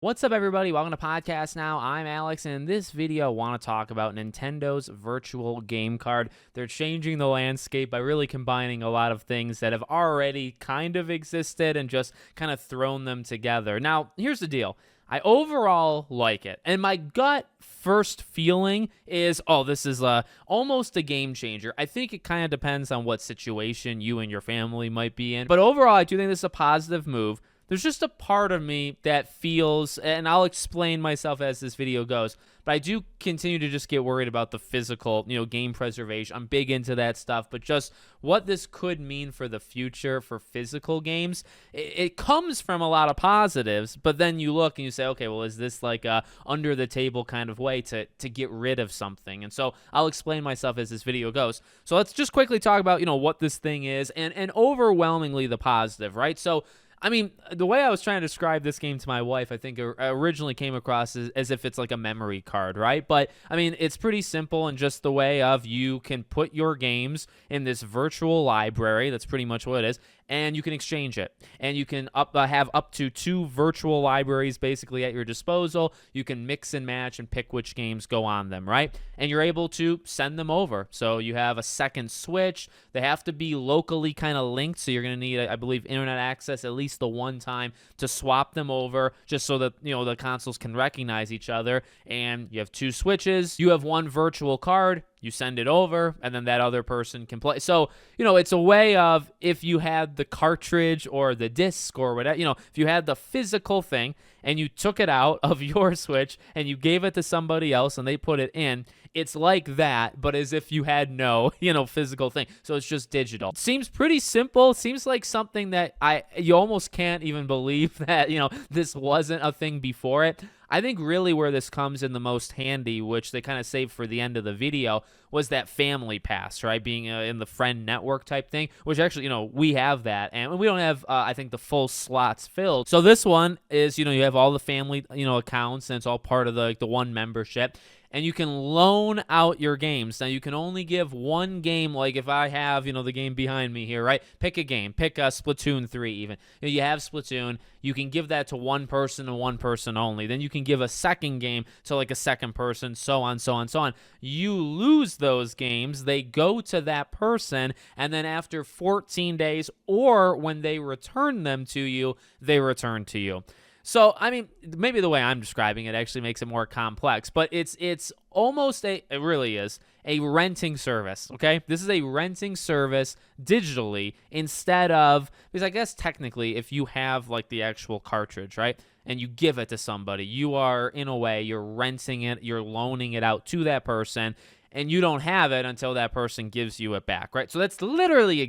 What's up, everybody? Welcome to Podcast Now. I'm Alex, and in this video, I want to talk about Nintendo's virtual game card. They're changing the landscape by really combining a lot of things that have already kind of existed and just kind of thrown them together. Now, here's the deal. I overall like it, and my gut first feeling is, oh, this is almost a game changer. I think it kind of depends on what situation you and your family might be in, but overall, I do think this is a positive move. There's just a part of me that feels, and I'll explain myself as this video goes, but I do continue to just get worried about the physical, game preservation. I'm big into that stuff, but just what this could mean for the future for physical games, it comes from a lot of positives, but then you look and you say, okay, well, is this like a under the table kind of way to get rid of something? And so I'll explain myself as this video goes. So let's just quickly talk about, what this thing is and overwhelmingly the positive, right? So I mean, the way I was trying to describe this game to my wife, I think originally came across as if it's like a memory card, right? But, I mean, it's pretty simple in just the way of you can put your games in this virtual library. That's pretty much what it is. And you can exchange it. And you can have up to 2 virtual libraries basically at your disposal. You can mix and match and pick which games go on them, right? And you're able to send them over. So you have a second Switch. They have to be locally kind of linked. So you're going to need, I believe, internet access at least the one time to swap them over just so that, the consoles can recognize each other. And you have 2 Switches. You have 1 virtual card. You send it over, and then that other person can play. So, it's a way of if you had the cartridge or the disc or whatever, if you had the physical thing and you took it out of your Switch and you gave it to somebody else and they put it in, it's like that, but as if you had no, physical thing. So it's just digital. Seems pretty simple. Seems like something that you almost can't even believe that, this wasn't a thing before it. I think really where this comes in the most handy, which they kind of saved for the end of the video, was that family pass, right? Being in the friend network type thing, which actually, we have that. And we don't have, I think, the full slots filled. So this one is, you have all the family, accounts, and it's all part of the one membership. And you can loan out your games. Now, you can only give one game, like if I have, the game behind me here, right? Pick a game. Pick Splatoon 3 even. You have Splatoon. You can give that to one person and one person only. Then you can give a second game to like a second person, so on, so on, so on. You lose those games. They go to that person. And then after 14 days or when they return them to you, they return to you. So, I mean, maybe the way I'm describing it actually makes it more complex, but it's almost it really is a renting service, okay? This is a renting service digitally instead of, because I guess technically if you have like the actual cartridge, right, and you give it to somebody, you are, in a way, you're renting it, you're loaning it out to that person, and you don't have it until that person gives you it back, right? So that's literally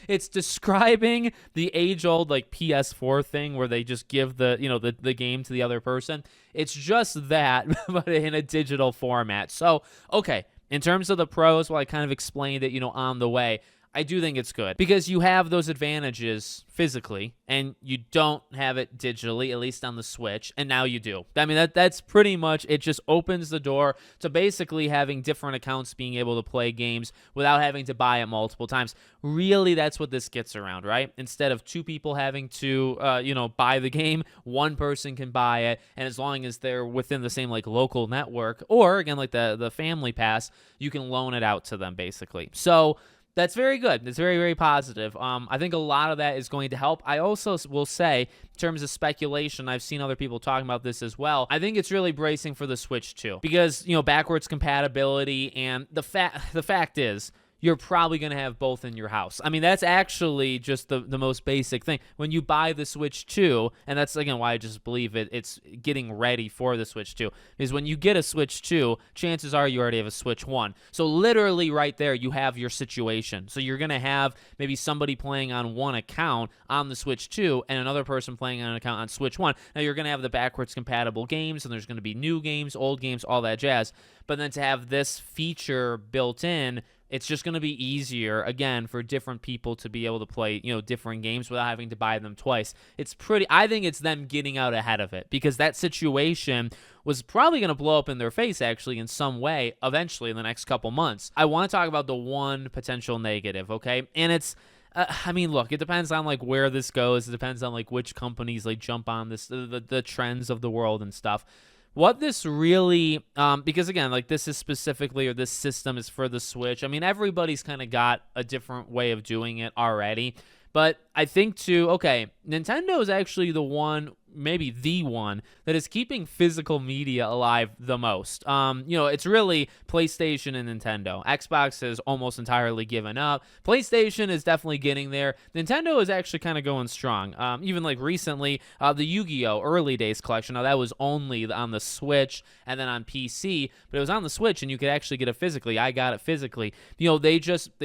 it's describing the age-old like PS4 thing where they just give the game to the other person. It's just that, but in a digital format. So, okay, in terms of the pros, well, I kind of explained it, on the way. I do think it's good because you have those advantages physically and you don't have it digitally, at least on the Switch, and now you do. I mean, that's pretty much, it just opens the door to basically having different accounts being able to play games without having to buy it multiple times. Really, that's what this gets around, right? Instead of 2 people having to, buy the game, one person can buy it, and as long as they're within the same, like, local network, or, again, like the Family Pass, you can loan it out to them, basically. So that's very good. It's very, very positive. I think a lot of that is going to help. I also will say, in terms of speculation, I've seen other people talking about this as well. I think it's really bracing for the Switch too, because backwards compatibility, and the fact is, you're probably going to have both in your house. I mean, that's actually just the most basic thing. When you buy the Switch 2, and that's, again, why I just believe it's getting ready for the Switch 2, is when you get a Switch 2, chances are you already have a Switch 1. So literally right there, you have your situation. So you're going to have maybe somebody playing on one account on the Switch 2 and another person playing on an account on Switch 1. Now, you're going to have the backwards compatible games, and there's going to be new games, old games, all that jazz. But then to have this feature built in, it's just going to be easier, again, for different people to be able to play, different games without having to buy them twice. I think it's them getting out ahead of it, because that situation was probably going to blow up in their face, actually, in some way, eventually in the next couple months. I want to talk about the one potential negative, okay? And it's, I mean, look, it depends on like where this goes. It depends on like which companies like jump on this, the trends of the world and stuff. What this really, because again, like this is specifically, or this system is for the Switch. I mean, everybody's kind of got a different way of doing it already. But I think too, okay, Nintendo is actually the one, maybe the one, that is keeping physical media alive the most. It's really PlayStation and Nintendo. Xbox has almost entirely given up. PlayStation is definitely getting there. Nintendo is actually kind of going strong. Even like recently, the Yu-Gi-Oh! Early Days collection, now that was only on the Switch and then on PC, but it was on the Switch and you could actually get it physically. I got it physically. They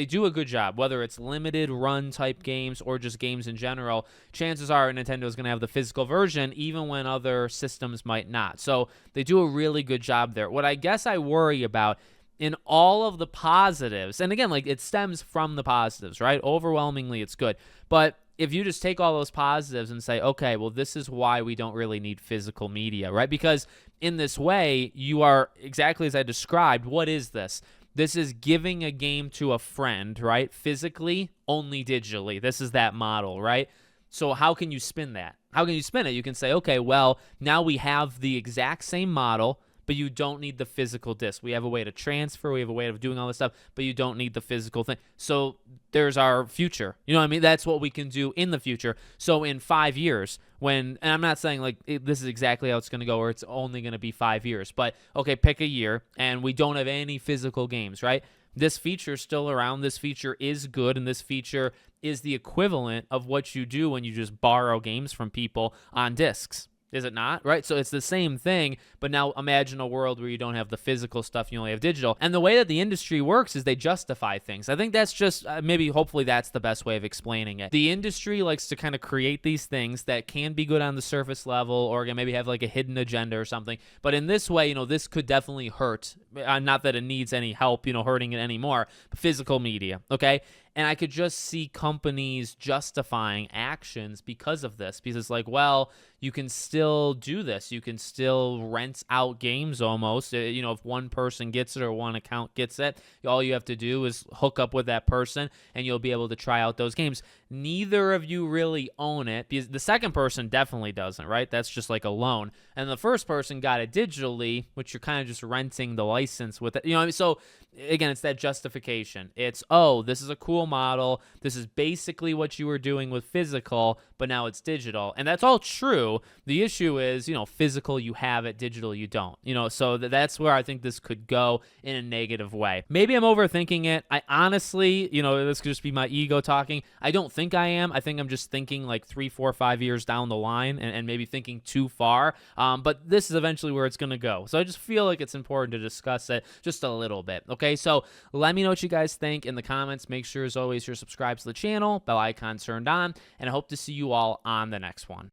do a good job, whether it's limited run type games or just games in general. Chances are Nintendo is going to have the physical version even when other systems might not. So they do a really good job there. What I guess I worry about in all of the positives, and again, like it stems from the positives, right? Overwhelmingly, it's good. But if you just take all those positives and say, okay, well, this is why we don't really need physical media, right? Because in this way, you are exactly as I described. What is this? This is giving a game to a friend, right? Physically, only digitally. This is that model, right? So how can you spin that? How can you spin it? You can say, okay, well, now we have the exact same model, but you don't need the physical disc. We have a way to transfer. We have a way of doing all this stuff, but you don't need the physical thing. So there's our future. You know what I mean? That's what we can do in the future. So in 5 years, and I'm not saying like this is exactly how it's going to go or it's only going to be 5 years, but okay, pick a year and we don't have any physical games, right? This feature is still around. This feature is good, and this feature is the equivalent of what you do when you just borrow games from people on discs. Is it not? Right? So it's the same thing, but now imagine a world where you don't have the physical stuff, you only have digital. And the way that the industry works is they justify things. I think that's just, hopefully that's the best way of explaining it. The industry likes to kind of create these things that can be good on the surface level or maybe have like a hidden agenda or something. But in this way, this could definitely hurt. Not that it needs any help, hurting it anymore, but physical media, okay? And I could just see companies justifying actions because of this. Because it's like, well, you can still do this. You can still rent out games almost. If one person gets it or one account gets it, all you have to do is hook up with that person and you'll be able to try out those games. Neither of you really own it because the second person definitely doesn't, right? That's just like a loan. And the first person got it digitally, which you're kind of just renting the license with it. So again, it's that justification. It's, oh, this is a cool model. This is basically what you were doing with physical, but now it's digital. And that's all true. The issue is, physical, you have it, digital, you don't. So that's where I think this could go in a negative way. Maybe I'm overthinking it. I honestly, this could just be my ego talking. I don't think I am. I think I'm just thinking like 3, 4, 5 years down the line and maybe thinking too far. But this is eventually where it's going to go. So I just feel like it's important to discuss it just a little bit. Okay, so let me know what you guys think in the comments. Make sure, as always, you're subscribed to the channel, bell icon turned on, and I hope to see you all on the next one.